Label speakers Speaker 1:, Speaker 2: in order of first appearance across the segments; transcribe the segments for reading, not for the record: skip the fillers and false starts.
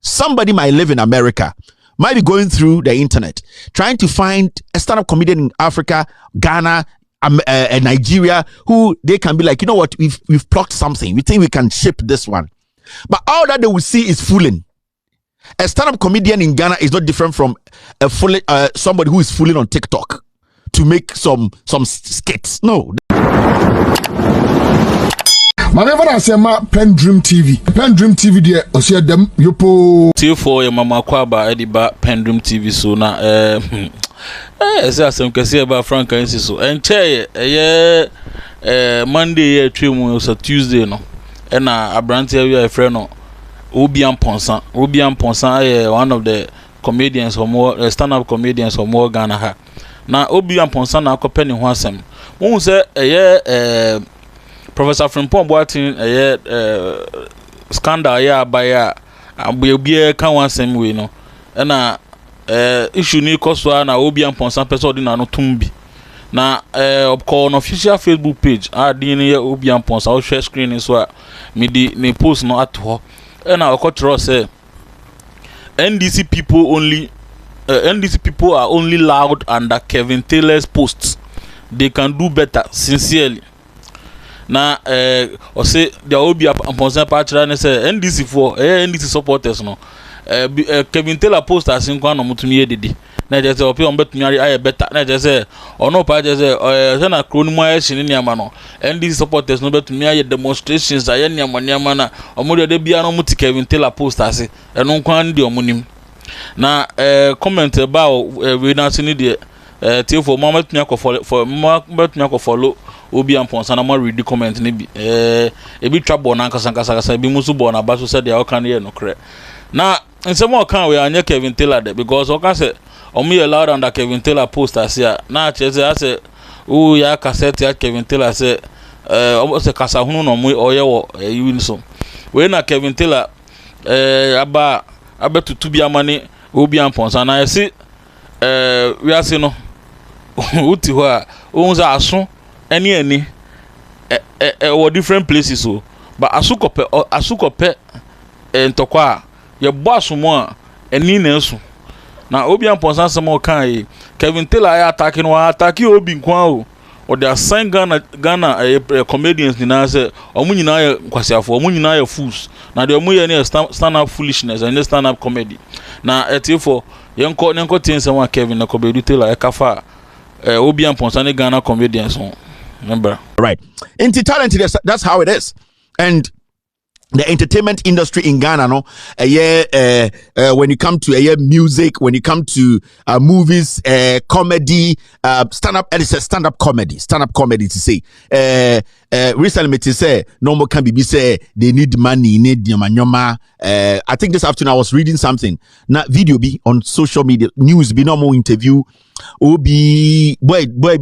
Speaker 1: Somebody might live in America, might be going through the internet, trying to find a stand-up comedian in Africa, Ghana, Nigeria, who they can be like, you know what, we've plucked something. We think we can ship this one. But all that they will see is fooling. A stand-up comedian in Ghana is not different from a somebody who is fooling on TikTok to make some skits. No.
Speaker 2: My never say my PENDREAM TV there o see them yopo
Speaker 3: T4 your mama kwaba ediba PENDREAM TV so na say asem kese ba frank kan so enche Monday ya twemu so Tuesday no na abrante ya friend no Amponsah one of the comedians or more stand-up comedians or more Ghana ha na Amponsah na akopɛ ne ho asem won say Professor Frimpong Boatin scandal ya abaya abia kan wansem we no na issue ni koswa na Amponsah person di na no tumbi na on official Facebook page din ya Amponsah o share screen so me di me post no ato na okotro say NDC people are only loud under Kevin Taylor's posts. They can do better, sincerely. Na or say there will be a Amponsah patch and say NDC for NDC supporters no. Kevin Taylor post as in kwano mutumi edidi. Na je say opi on betumi aye better. Na je say ono pa je say na kronu mo aye shini niama no. NDC supporters no betumi aye demonstrations aye niama na omo de bia no muti Kevin Taylor post as eno kwan de omunim. Na comment about we na sini de till for mama betumi akọ follow Amponsah na mo read the comment ni bi ebi trouble na kasa bi musu bo na baso said they can hear no kre na nsemo kan we anya Kevin Taylor de because o ka say omo ye loud under Kevin Taylor post as ya na cheze ase o ya cassette ya Kevin Taylor say omo se kasa hunu no mo oye wo you so we na Kevin Taylor aba tutu bi amane Amponsah na yesi we ase no uti ho a o nza aso any or different places so but asukope entokwa ye boss mo a eni na esu na Amponsah samo kan Kevin Taylor ya attack obi nkwan o they assign Ghana comedians ni na say omu nyina ya kwasiafo omu nyina ya fools na de omu ye na stand up foolishness and stand up comedy na etifo yenko tin say Kevin na Kobedi Taylor kafa Amponsah ni Ghana comedians so remember
Speaker 1: right into talent that's how it is. And the entertainment industry in Ghana, no, when you come to music, when you come to movies, comedy, stand-up comedy to say. Recently, to say, no more can be say they need money, need nyama. I think this afternoon I was reading something. Na video be on social media, news be no more interview. Boy be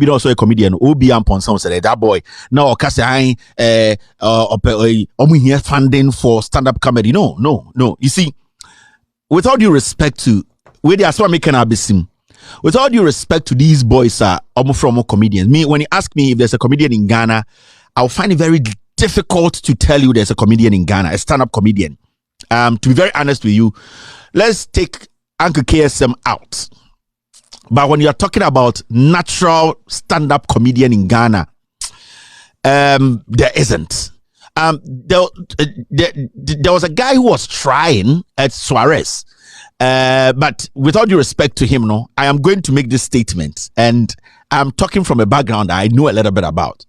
Speaker 1: also a comedian. Amponsah said that boy. Now, cause I here funding for stand-up comedy. No. You see, with all due respect to where they are so making abyssum. With all due respect to these boys are from comedians. Me, when you ask me if there's a comedian in Ghana, I'll find it very difficult to tell you there's a comedian in Ghana, a stand-up comedian. To be very honest with you, let's take Uncle KSM out. But when you're talking about natural stand-up comedian in Ghana, there isn't. There was a guy who was trying at Suarez. But with all due respect to him, I am going to make this statement, and I'm talking from a background I know a little bit about.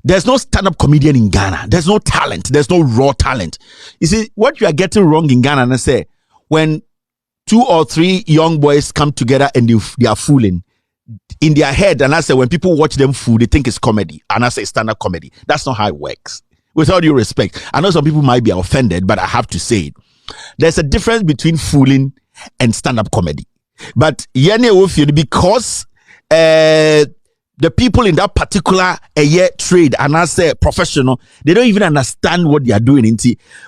Speaker 1: There's no stand-up comedian in Ghana. There's no talent. There's no raw talent. You see, what you are getting wrong in Ghana, and I say, when 2 or 3 young boys come together and they are fooling in their head, and I say, when people watch them fool, they think it's comedy, and I say stand-up comedy. That's not how it works. With all due respect, I know some people might be offended, but I have to say it. There's a difference between fooling and stand-up comedy. But because the people in that particular trade, and I say professional, they don't even understand what they are doing.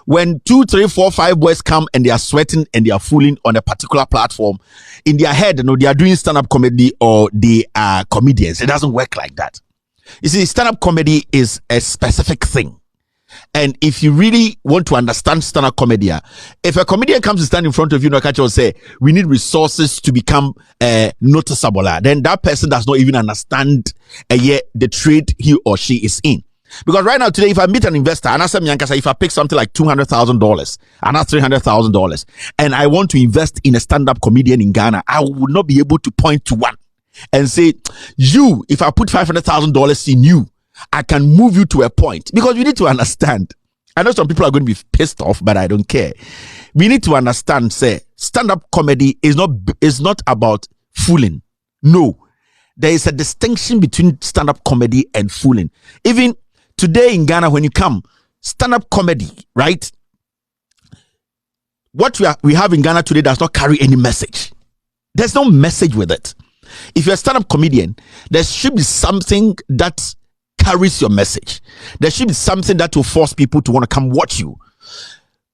Speaker 1: When 2, 3, 4, 5 boys come and they are sweating and they are fooling on a particular platform, in their head, they are doing stand-up comedy or they are comedians. It doesn't work like that. You see, stand-up comedy is a specific thing. And if you really want to understand stand-up comedy, if a comedian comes to stand in front of you, and say, we need resources to become noticeable, then that person does not even understand the trade he or she is in. Because right now, today, if I meet an investor, and I say, if I pick something like $200,000 and that's $300,000, and I want to invest in a stand-up comedian in Ghana, I would not be able to point to one and say, you, if I put $500,000 in you, I can move you to a point. Because we need to understand. I know some people are going to be pissed off, but I don't care. We need to understand, say, stand-up comedy is not about fooling. No. There is a distinction between stand-up comedy and fooling. Even today in Ghana, when you come, stand-up comedy, right? What we have in Ghana today does not carry any message. There's no message with it. If you're a stand-up comedian, there should be something that carries your message. There should be something that will force people to want to come watch you.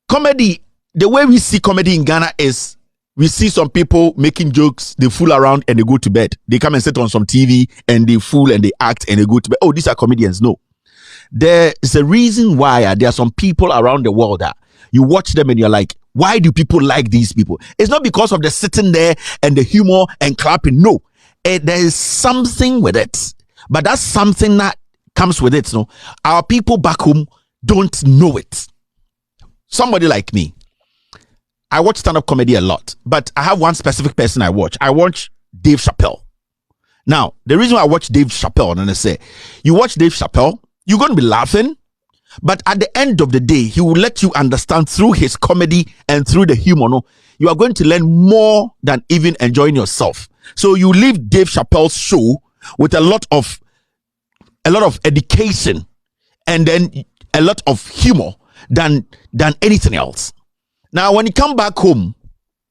Speaker 1: Comedy, the way we see comedy in Ghana is we see some people making jokes, they fool around and they go to bed. They come and sit on some TV and they fool and they act and they go to bed. Oh, these are comedians. No. There is a reason why there are some people around the world that you watch them and you're like, why do people like these people? It's not because of the sitting there and the humor and clapping. No. There is something with it. But that's something that comes with it. No, our people back home don't know it. Somebody like me, I watch stand-up comedy a lot, but I have one specific person I watch. I watch Dave Chappelle. Now, the reason why I watch Dave Chappelle, and I say, you watch Dave Chappelle, you're going to be laughing, but at the end of the day, he will let you understand through his comedy and through the humor. No, you are going to learn more than even enjoying yourself. So you leave Dave Chappelle's show with a lot of education and then a lot of humor than anything else. Now, when you come back home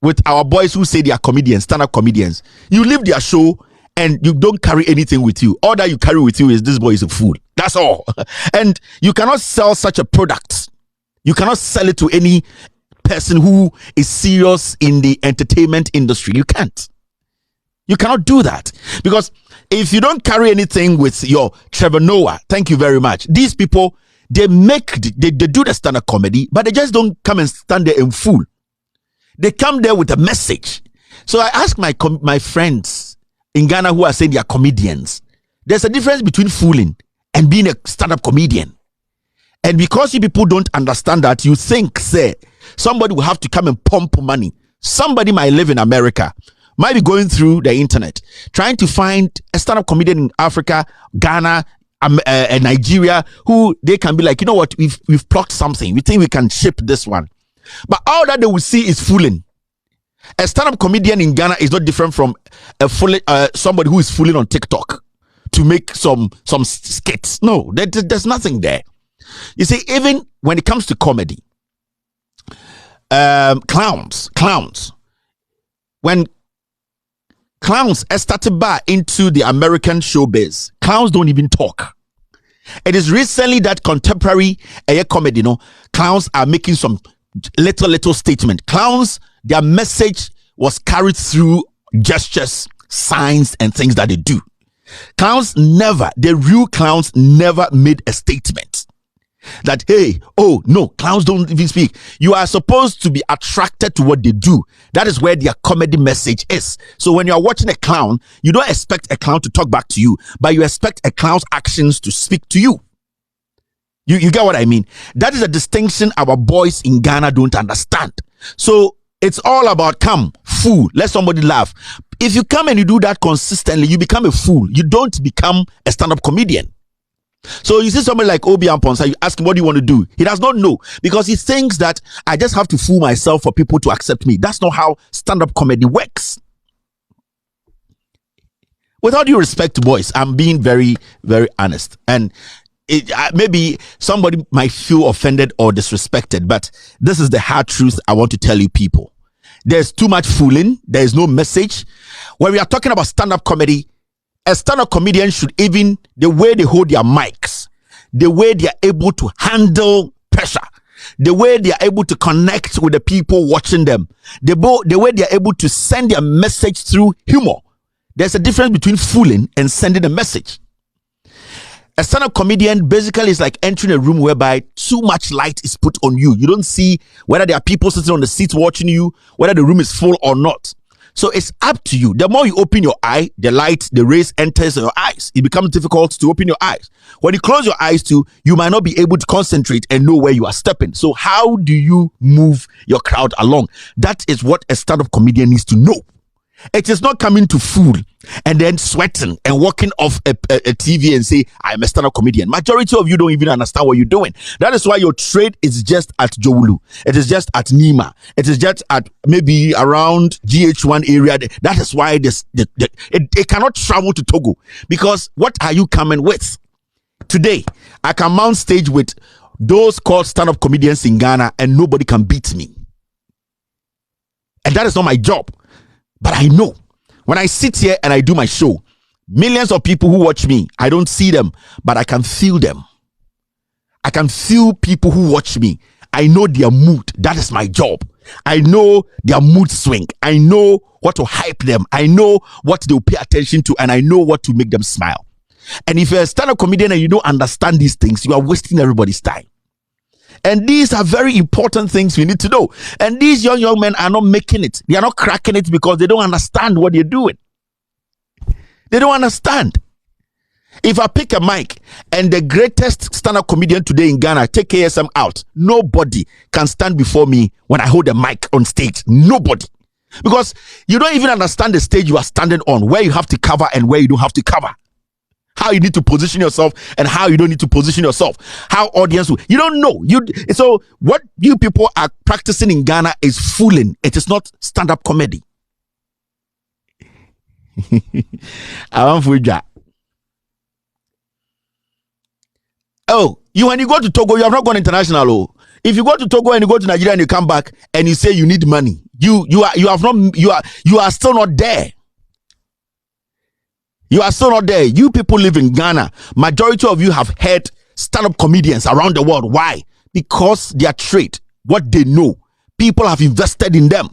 Speaker 1: with our boys who say they are comedians, stand-up comedians, you leave their show and you don't carry anything with you. All that you carry with you is this boy is a fool. That's all. And you cannot sell such a product. You cannot sell it to any person who is serious in the entertainment industry. You can't. You cannot do that. Because if you don't carry anything with your Trevor Noah, thank you very much. These people, they do the stand-up comedy, but they just don't come and stand there and fool. They come there with a message. So I ask my friends in Ghana who are saying they are comedians, there's a difference between fooling and being a stand-up comedian. And because you people don't understand that, you think, say, somebody will have to come and pump money. Somebody might live in America, might be going through the internet, trying to find a stand-up comedian in Africa, Ghana, Nigeria, who they can be like, you know what, we've plucked something. We think we can ship this one. But all that they will see is fooling. A stand-up comedian in Ghana is not different from somebody who is fooling on TikTok to make some skits. No, there's nothing there. You see, even when it comes to comedy, clowns. When clowns started back into the American showbiz, clowns don't even talk. It is recently that contemporary comedy, clowns are making some little statement. Clowns, their message was carried through gestures, signs, and things that they do. The real clowns never made a statement that, hey, oh no, clowns don't even speak. You are supposed to be attracted to what they do. That is where their comedy message is. So when you are watching a clown, you don't expect a clown to talk back to you, but you expect a clown's actions to speak to you. You get what I mean? That is a distinction our boys in Ghana don't understand. So it's all about come, fool, let somebody laugh. If you come and you do that consistently, you become a fool. You don't become a stand-up comedian. So you see somebody like Amponsah, you ask him, what do you want to do? He does not know, because he thinks that I just have to fool myself for people to accept me. That's not how stand-up comedy works. With all due respect, boys, I'm being very, very honest. And maybe somebody might feel offended or disrespected, but this is the hard truth I want to tell you people. There's too much fooling. There is no message. When we are talking about stand-up comedy, a stand-up comedian should, even the way they hold their mics, the way they are able to handle pressure, the way they are able to connect with the people watching them, the way they are able to send their message through humor. There's a difference between fooling and sending a message. A stand-up comedian basically is like entering a room whereby too much light is put on you. You don't see whether there are people sitting on the seats watching you, whether the room is full or not. So it's up to you. The more you open your eye, the light, the rays enters your eyes. It becomes difficult to open your eyes. When you close your eyes too, you might not be able to concentrate and know where you are stepping. So how do you move your crowd along? That is what a stand-up comedian needs to know. It is not coming to fool and then sweating and walking off a TV and say, I'm a stand-up comedian. Majority of you don't even understand what you're doing. That is why your trade is just at Jowulu. It is just at Nima. It is just at maybe around GH1 area. That is why it cannot travel to Togo. Because what are you coming with? Today, I can mount stage with those called stand-up comedians in Ghana and nobody can beat me. And that is not my job. But I know when I sit here and I do my show, millions of people who watch me, I don't see them, but I can feel them. I can feel people who watch me. I know their mood. That is my job. I know their mood swing. I know what to hype them. I know what they'll pay attention to, and I know what to make them smile. And if you're a stand-up comedian and you don't understand these things, you are wasting everybody's time. And these are very important things we need to know. And these young men are not making it. They are not cracking it because they don't understand what they're doing. They don't understand. If I pick a mic and the greatest stand-up comedian today in Ghana take KSM out, nobody can stand before me when I hold the mic on stage. Nobody. Because you don't even understand the stage you are standing on, where you have to cover and where you don't have to cover. How you need to position yourself and how you don't need to position yourself. How audience will, you don't know. So what you people are practicing in Ghana is fooling. It is not stand-up comedy. I want for you. Oh, when you go to Togo, you have not gone international. Oh, if you go to Togo and you go to Nigeria and you come back and you say you need money, you are still not there. You are still not there. You people live in Ghana. Majority of you have heard stand-up comedians around the world. Why? Because their trade, what they know, people have invested in them.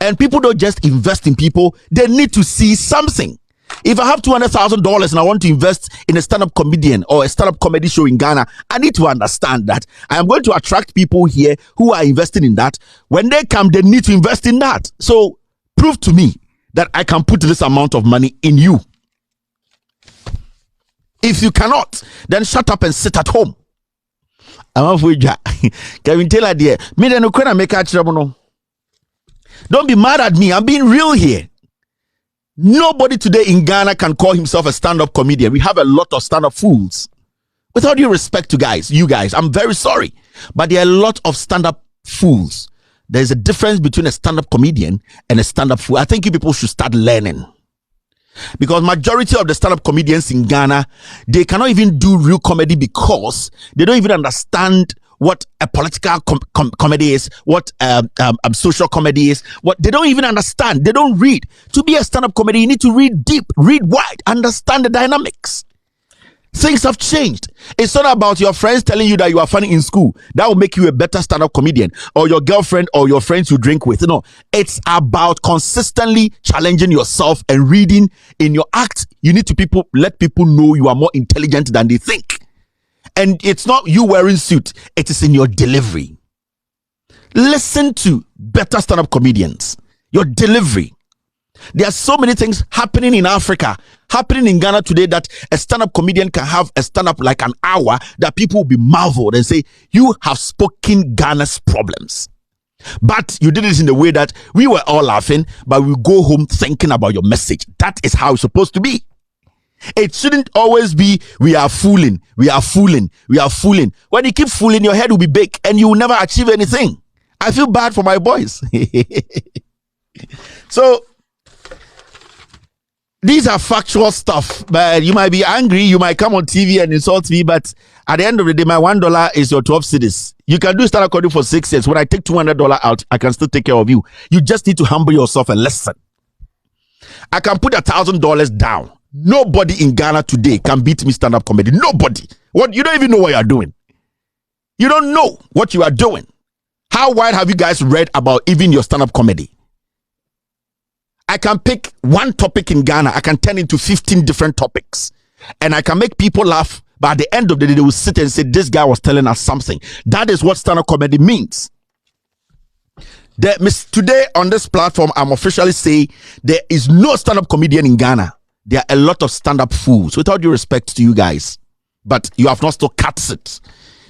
Speaker 1: And people don't just invest in people. They need to see something. If I have $200,000 and I want to invest in a stand-up comedian or a stand-up comedy show in Ghana, I need to understand that I am going to attract people here who are investing in that. When they come, they need to invest in that. So prove to me that I can put this amount of money in you. If you cannot, then shut up and sit at home. I'm for you. Kevin Taylor there. Me then no make a trouble. Don't be mad at me. I'm being real here. Nobody today in Ghana can call himself a stand-up comedian. We have a lot of stand-up fools. With all due respect to you guys, I'm very sorry. But there are a lot of stand-up fools. There's a difference between a stand-up comedian and a stand-up fool. I think you people should start learning. Because majority of the stand-up comedians in Ghana, they cannot even do real comedy because they don't even understand what a political comedy is, what social comedy is, what they don't even understand. They don't read. To be a stand-up comedy, you need to read deep, read wide, understand the dynamics. Things have changed. It's not about your friends telling you that you are funny in school. That will make you a better stand-up comedian, or your girlfriend or your friends you drink with. No, it's about consistently challenging yourself and reading in your act. You need to let people know you are more intelligent than they think. And it's not you wearing suit. It is in your delivery. Listen to better stand-up comedians. Your delivery. There are so many things happening in Africa, happening in Ghana today, that a stand-up comedian can have a stand-up like an hour that people will be marveled and say, you have spoken Ghana's problems. But you did it in the way that we were all laughing, but we go home thinking about your message. That is how it's supposed to be. It shouldn't always be, we are fooling, we are fooling, we are fooling. When you keep fooling, your head will be big and you will never achieve anything. I feel bad for my boys. So, these are factual stuff, but you might be angry, you might come on TV and insult me, but at the end of the day, my $1 is your 12 cedis. You can do stand-up comedy for 6 years. When I take $200 out, I can still take care of you. You just need to humble yourself and listen. I can put $1,000 down. Nobody in Ghana today can beat me stand-up comedy. Nobody. What? You don't even know what you are doing. You don't know what you are doing. How wide have you guys read about even your stand-up comedy? I can pick one topic in Ghana. I can turn into 15 different topics. And I can make people laugh But at the end of the day, they will sit and say, this guy was telling us something. That is what stand-up comedy means. Today on this platform, I'm officially saying there is no stand-up comedian in Ghana. There are a lot of stand-up fools. With all due respect to you guys, but you have not still cuts it.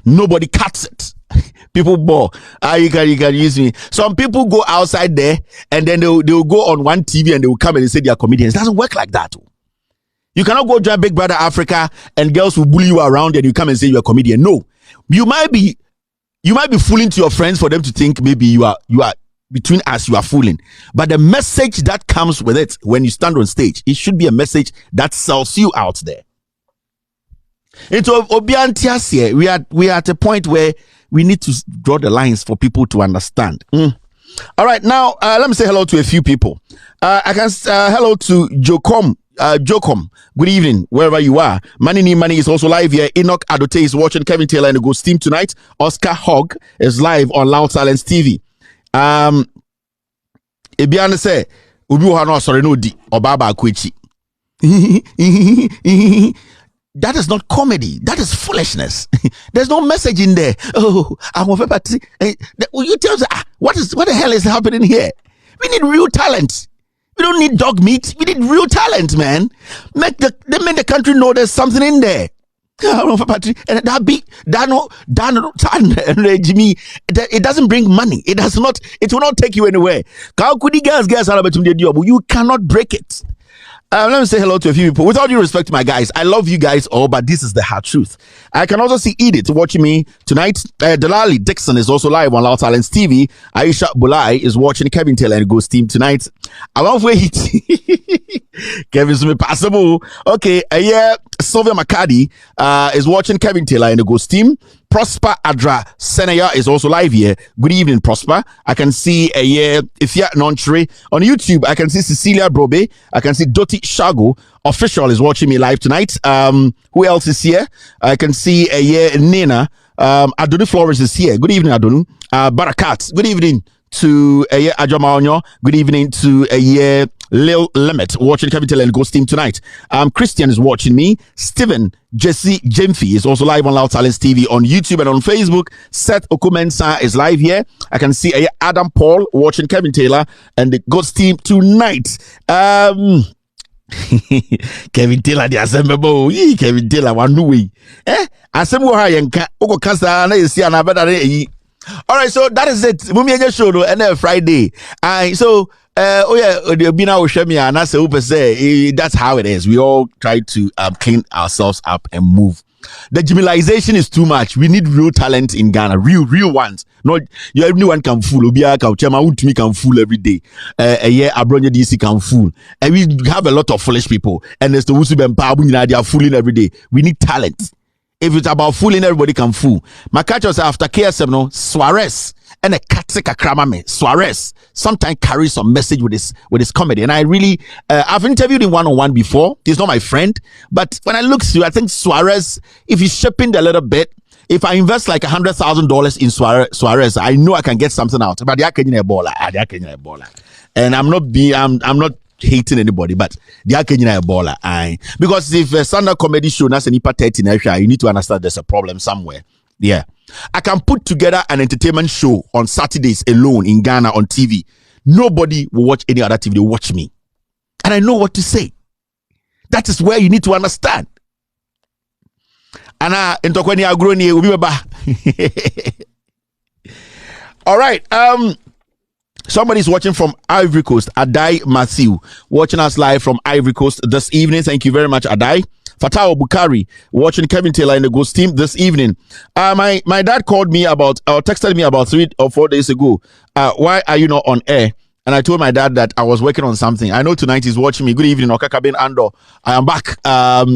Speaker 1: Nobody cuts it. People bore. You can use me. Some people go outside there and then they'll go on one TV and they will come and say they are comedians. It doesn't work like that. You cannot go join Big Brother Africa and girls will bully you around and you come and say you're a comedian. No, you might be fooling to your friends for them to think maybe you are between us, you are fooling. But the message that comes with it when you stand on stage, it should be a message that sells you out there. Into Obiantias here, we are at a point where we need to draw the lines for people to understand. All right, now let me say hello to a few people. I can hello to Jocom. Good evening, wherever you are. Money is also live here. Enoch Adote is watching. Kevin Taylor and the Ghost Team tonight. Oscar Hogg is live on Loud Silence TV. Ebiane say, Ubi no sorry no di Obaba Kwechi. That is not comedy. That is foolishness. There's no message in there. Oh, I'm a party. You tell us what the hell is happening here? We need real talent. We don't need dog meat. We need real talent, man. Make the country know there's something in there. And it doesn't bring money. It will not take you anywhere. You cannot break it. Let me say hello to a few people. With all due respect to my guys, I love you guys all, but this is the hard truth. I can also see Edith watching me tonight. Delali Dixon is also live on Loud Silence TV. Aisha Bulai is watching Kevin Taylor and Ghost Team tonight. I won't wait. Kevin's possible. Okay, Sylvia Makadi is watching Kevin Taylor and the Ghost Team. Prosper Adra Senaya is also live here. Good evening, Prosper. I can see Ifya Nonchre on YouTube. I can see Cecilia Brobe. I can see Doti Shago. Official is watching me live tonight. Who else is here? I can see Nina. Adonu Flores is here. Good evening, Adonu. Barakat. Good evening to Ajamaonyo. Good evening to Lil Limit watching Kevin Taylor and Ghost Team tonight. Christian is watching me. Steven Jesse Jemfi is also live on Loud Silence TV on YouTube and on Facebook. Seth Okumensa is live here. I can see Adam Paul watching Kevin Taylor and the Ghost Team tonight. Kevin Taylor the assemble. Kevin Taylor one way. Assemble ha yenka. Oko kasa na yesi anabeda. All right, so that is it. Mumia show no and Friday. So that's how it is. We all try to clean ourselves up and move. The Jimilization is too much. We need real talent in Ghana, real ones. Not everyone can fool. Obia Kauchema Utmi can fool every day. Abronya DC can fool, and we have a lot of foolish people. And there's the Wusubem they are fooling every day. We need talent. If it's about fooling, everybody can fool. My catch was after KSM, no Suarez and a Katsika Kramame. Suarez sometimes carries some message with his comedy. And I really, I've interviewed him one-on-one before. He's not my friend. But when I look through, I think Suarez, if he's shipping a little bit, if I invest like $100,000 in Suarez, I know I can get something out. But they are Kenyan baller. And I'm not hating anybody, but they are Kenyan baller. Because if a stand-up comedy show, that's an IPA 30, you need to understand there's a problem somewhere. Yeah. I can put together an entertainment show on Saturdays alone in Ghana on TV. Nobody will watch any other TV. They watch me. And I know what to say. That is where you need to understand. And all right. Somebody's watching from Ivory Coast. Adai Matthew watching us live from Ivory Coast this evening. Thank you very much, Adai. Fatao Bukari watching Kevin Taylor and the Ghost Team this evening. My dad called me texted me about 3 or 4 days ago. Why are you not on air? And I told my dad that I was working on something. I know tonight he's watching me. Good evening, Okakabin Ando. I am back.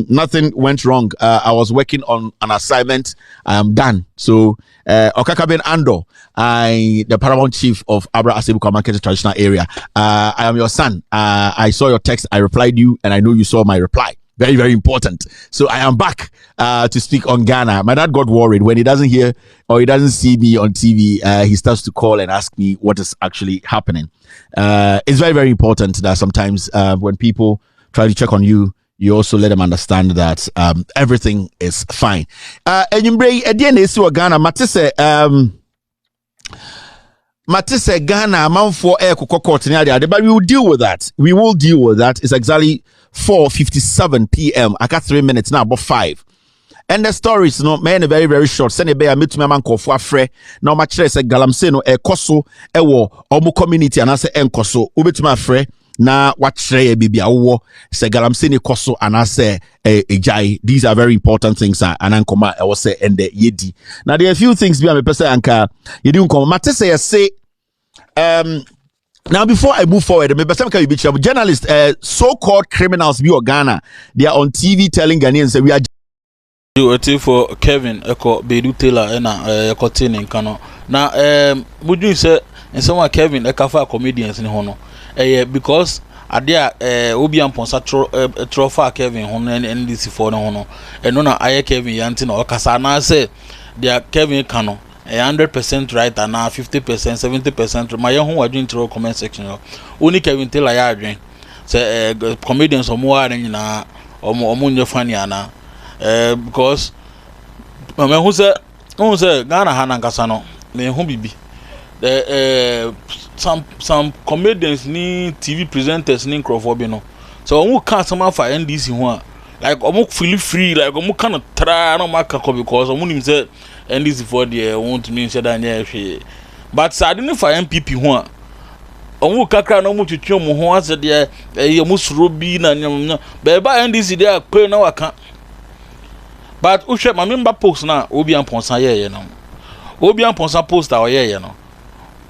Speaker 1: Nothing went wrong. I was working on an assignment. I am done. So, Okakabin Ando, the Paramount Chief of Abra Asebuka Market Traditional Area. I am your son. I saw your text. I replied you, and I know you saw my reply. Very, very important. So I am back to speak on Ghana. My dad got worried when he doesn't hear or he doesn't see me on TV. He starts to call and ask me what is actually happening. It's very, very important that sometimes when people try to check on you, you also let them understand that everything is fine. And you bring a DNA Ghana, Matisse Ghana amount for air court, but we will deal with that. We will deal with that. It's exactly 4:57 p.m. I got 3 minutes now, about 5. And the stories, man, very, very short. Send a bear, meet my man called Fuafre. Now, my chest, a galamseno, a coso, a war, omo community, and I say, encoso, ubit my friend. Na watre bibi awo se galamseni koso and I say jai. These are very important things and ankoma I was say and the yedi. Now there are a few things be a person anka you didn't come. Matisse say now before I move forward, maybe some can be journalists, so-called criminals be Ghana. They are on TV telling Ghanaians that we are
Speaker 3: you for Kevin Eko Bedu Taylor and Eko Tin Kano. Now would you say and someone Kevin Ekafa comedians in Hono? Because adia obi Amponsah trofa Kevin hono NDC for no hono eno na aye Kevin yanti na okasa na say dia Kevin kano 100% right and 50% 70% my hu wadwin through comment section oni Kevin Taylor ya adwen say comedians omo are nyina omo nye funny ana because me hu say Ghana ha na nkasa no me hu bibi some comedians ni TV presenters ni Crawford no so who can't someone for NDC one like feel free like kind of try no make because him say NDC for the won't mean say that but I didn't for MPP one who kakra no mu twetwe mo ho ase de ye musuro bi na nyam be ba NDC dey akwe na waka but uhwe ma member post na obi Amponsah ye no obi Amponsah post a ye no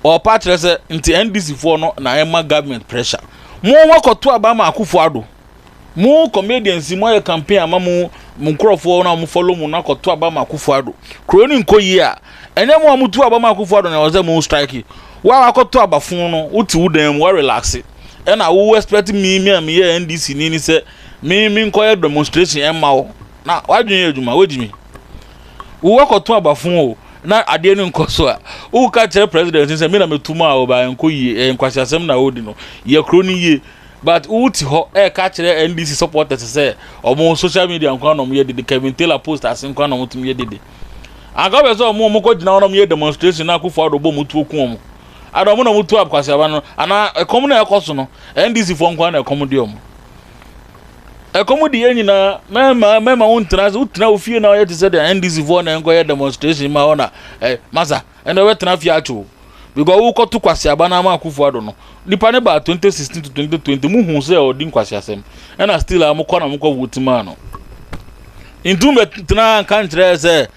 Speaker 3: or patrons into NDC for no na ema government pressure. More wakoto abama Akufo-Addo. More comedians more campaign amamu munkrofo na mu follow mu na koto abama Akufo-Addo. Kroni nko yia. Ene mo amutu abama Akufo-Addo na waze mu strike. Wa wakoto abafun no uti udem wa relax. And I will expect me NDC ni say me nko demonstration ema o. Na wadwen adwuma wejimi. Wo wakoto abafun o. Na ade no nkoso a wo ka kire president say me na metuma o ba enko yi enkwasiasem na odi no ye kroni ye but uti ho ka kire NDC supporters say omo social media nkwa no ye dede Kevin Taylor post as nkwa no mutum ye dede aga be so omo ko gina no ye demonstration na Akufo-Addo bo mutu okun omo ado na mutu akwasiaba no ana ekomu na ekoso no NDC fo nkwa na ekomu de omo comedy nyina mema untena ofie na oyete said the NDC for na enko demonstration ma ona masa eno wetena fie acho because wo kotu kwasiaba na ma Akufo-Addo no nipa ne ba 2016 to 2020 mu hu se odin kwasiasem ena still amukọ na mukọ votima no intume tena kan kire se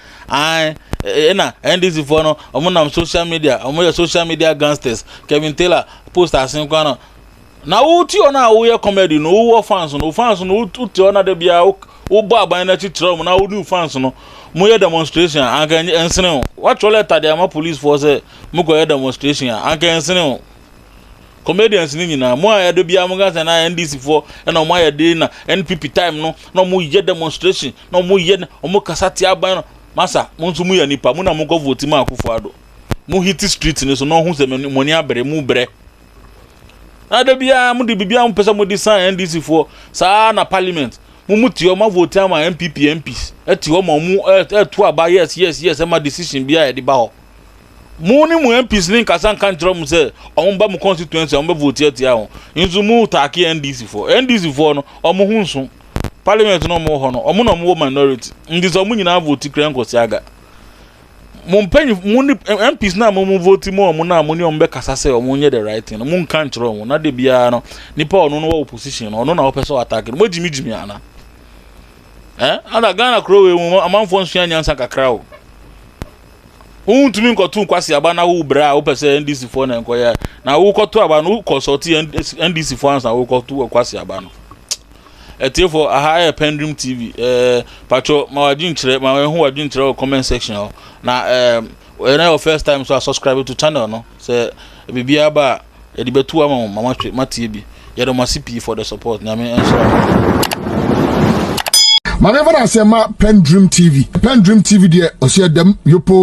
Speaker 3: ena NDC for no omo social media omo social media gangsters Kevin Taylor post asin kwa no na uti ona wo comedy no wo fans no uti ona de bia wo ba aban na chichiro mo na wo new fans no mo ye demonstration anka ensene what letter de ama police force mo go ye demonstration anka ensene comedians ni nyina mo ya de bia mo ga na NDC for na mo ya de na NPP time no mo ye demonstration no mo ye mo kasati aban no masa mo nso mo ya nipa mo na mo go vote ma Akufo-Addo mo hit street ni so no hu se mo ni abere mu bre ada bia mu di bibia mu pesa mu di sign NDC for sa na parliament mu muti o ma vote ama MPP MPs eti o ma mu etu aba yes ma decision bia e di ba ho mu ni mu MPs link asan kan tro mu se o mu ba mu constituency o mu vote eti a ho nzu mu take NDC for no o mu hunso parliament no mu ho no o mu no mu minority ndi so mu nyina vote kran kosi aga Mumpenyi muni MPs na mu vote mu na mu ni ombe kasa se omu nye the right thing mu nkan kiro mu na de bia no nipa ono no opposition no ono na opeso attack mo jimi ana ana Ghana krowe mu amanfo nsu anyansa kakra o untumi nkotu kwasi aba na wo bra opese NDC for na nkoya na wo kotu aba no consult NDC for na wo kotu kwasi aba no for a PENDREAM TV pacho ma wadin kire ma hu wadin kire comment section na when your first time so subscribe to channel no say bibia ba e di betu ama mama matie bi ye do masipi for the support na me ensure
Speaker 2: Maneva na say ma PENDREAM TV de o say dem yopo